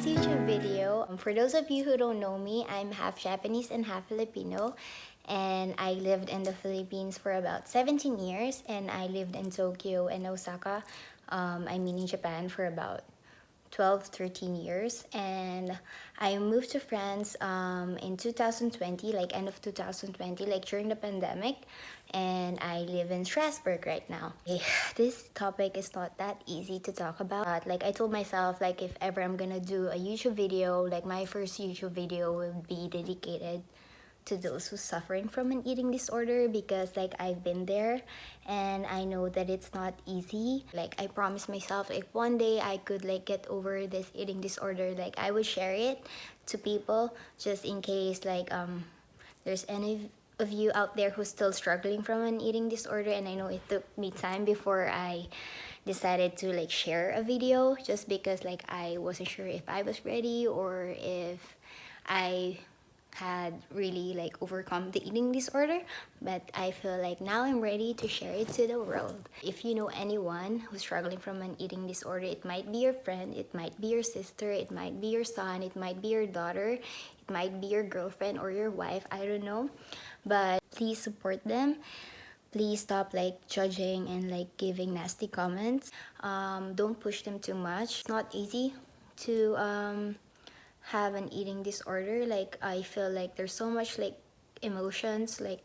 YouTube video. For those of you who don't know me, I'm half Japanese and half Filipino, and I lived in the Philippines for about 17 years, and I lived in Tokyo and Osaka, in Japan for about 12-13 years, and I moved to France in 2020, like end of 2020, like during the pandemic, and I live in Strasbourg right now. This topic is not that easy to talk about. Like I told myself, like if ever I'm gonna do a YouTube video, like my first YouTube video will be dedicated to those who's suffering from an eating disorder, because like I've been there and I know that it's not easy. Like I promised myself, if one day I could like get over this eating disorder, like I would share it to people, just in case like there's any of you out there who's still struggling from an eating disorder. And I know it took me time before I decided to like share a video, just because like I wasn't sure if I was ready or if I had really like overcome the eating disorder. But I feel like now I'm ready to share it to the world. If you know anyone who's struggling from an eating disorder, it might be your friend, it might be your sister, it might be your son, it might be your daughter, it might be your girlfriend or your wife, I don't know, but please support them. Please stop like judging and like giving nasty comments. Don't push them too much. It's not easy to have an eating disorder. Like I feel like there's so much like emotions like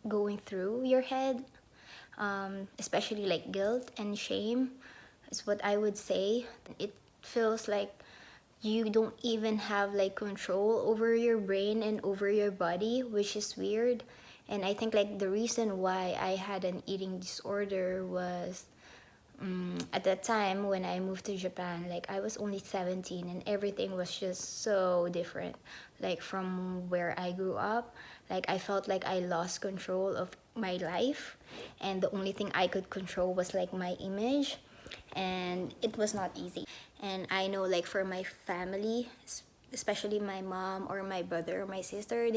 going through your head, especially like guilt and shame is what I would say. It feels like you don't even have like control over your brain and over your body, which is weird. And I think like the reason why I had an eating disorder was at that time when I moved to Japan, like I was only 17 and everything was just so different. Like from where I grew up, like I felt like I lost control of my life, and the only thing I could control was like my image, and it was not easy. And I know like for my family, especially my mom or my brother or my sister,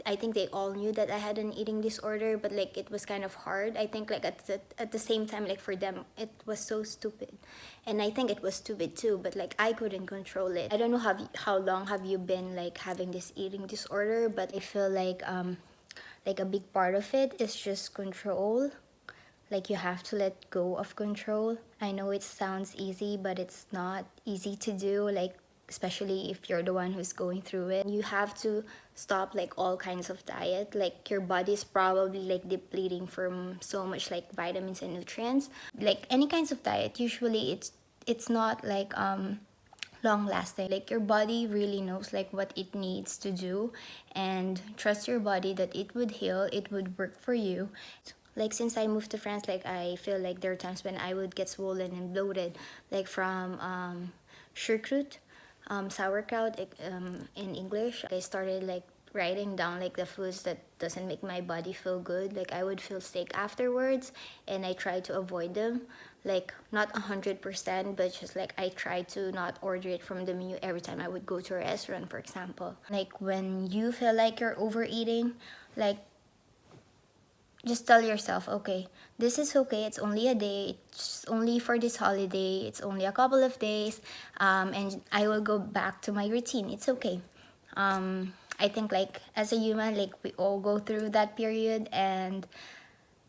I think they all knew that I had an eating disorder, but like it was kind of hard. I think like at the same time, like for them it was so stupid, and I think it was stupid too, but like I couldn't control it. I don't know how long have you been like having this eating disorder, but I feel like a big part of it is just control. Like you have to let go of control. I know it sounds easy, but it's not easy to do, like especially if you're the one who's going through it. You have to stop like all kinds of diet. Like your body's probably like depleting from so much like vitamins and nutrients. Like any kinds of diet, usually it's not like long lasting. Like your body really knows like what it needs to do, and trust your body that it would heal, it would work for you. Like since I moved to France, like I feel like there are times when I would get swollen and bloated, like from choucroute, sauerkraut, in English. I started like writing down like the foods that doesn't make my body feel good. Like I would feel sick afterwards, and I try to avoid them. Like not 100%, but just like I try to not order it from the menu every time I would go to a restaurant, for example. Like when you feel like you're overeating, like just tell yourself, okay, this is okay, it's only a day, it's only for this holiday, it's only a couple of days, and I will go back to my routine. It's okay. I think like as a human, like we all go through that period, and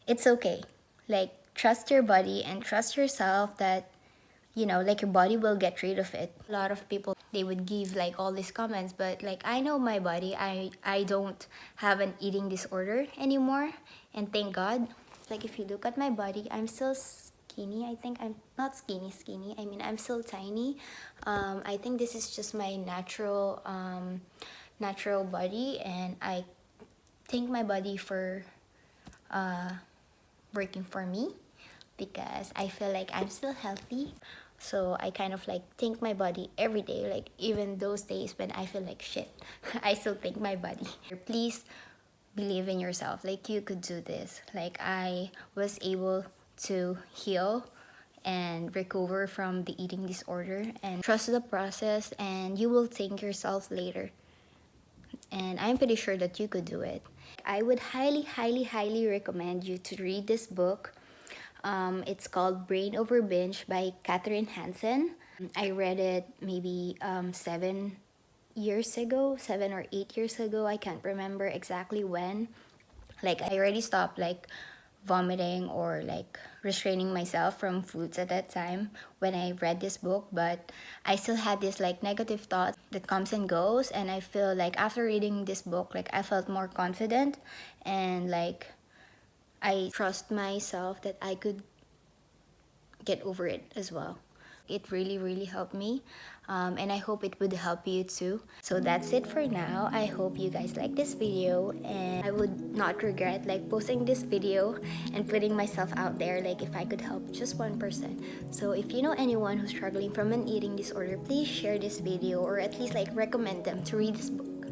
it's okay. Like trust your body and trust yourself that like your body will get rid of it. A lot of people, they would give like all these comments, but like I know my body. I don't have an eating disorder anymore, and thank God. Like if you look at my body, I'm still skinny. I think I'm not skinny. I mean, I'm still tiny. I think this is just my natural body, and I thank my body for working for me, because I feel like I'm still healthy. So I kind of like thank my body every day, like even those days when I feel like shit, I still thank my body. Please believe in yourself, like you could do this. Like I was able to heal and recover from the eating disorder, and trust the process, and you will thank yourself later. And I'm pretty sure that you could do it. I would highly recommend you to read this book. It's called Brain Over Binge by Katherine Hansen. I read it maybe 7 years ago, 7 or 8 years ago. I can't remember exactly when. Like, I already stopped like vomiting or like restraining myself from foods at that time when I read this book, but I still had this like negative thoughts that comes and goes, and I feel like after reading this book, like I felt more confident, and like I trust myself that I could get over it as well. It really, really helped me, and I hope it would help you too. So that's it for now. I hope you guys like this video, and I would not regret like posting this video and putting myself out there, like if I could help just one person. So if you know anyone who's struggling from an eating disorder, please share this video, or at least like recommend them to read this book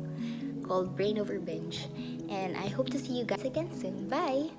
called Brain Over Binge. And I hope to see you guys again soon. Bye!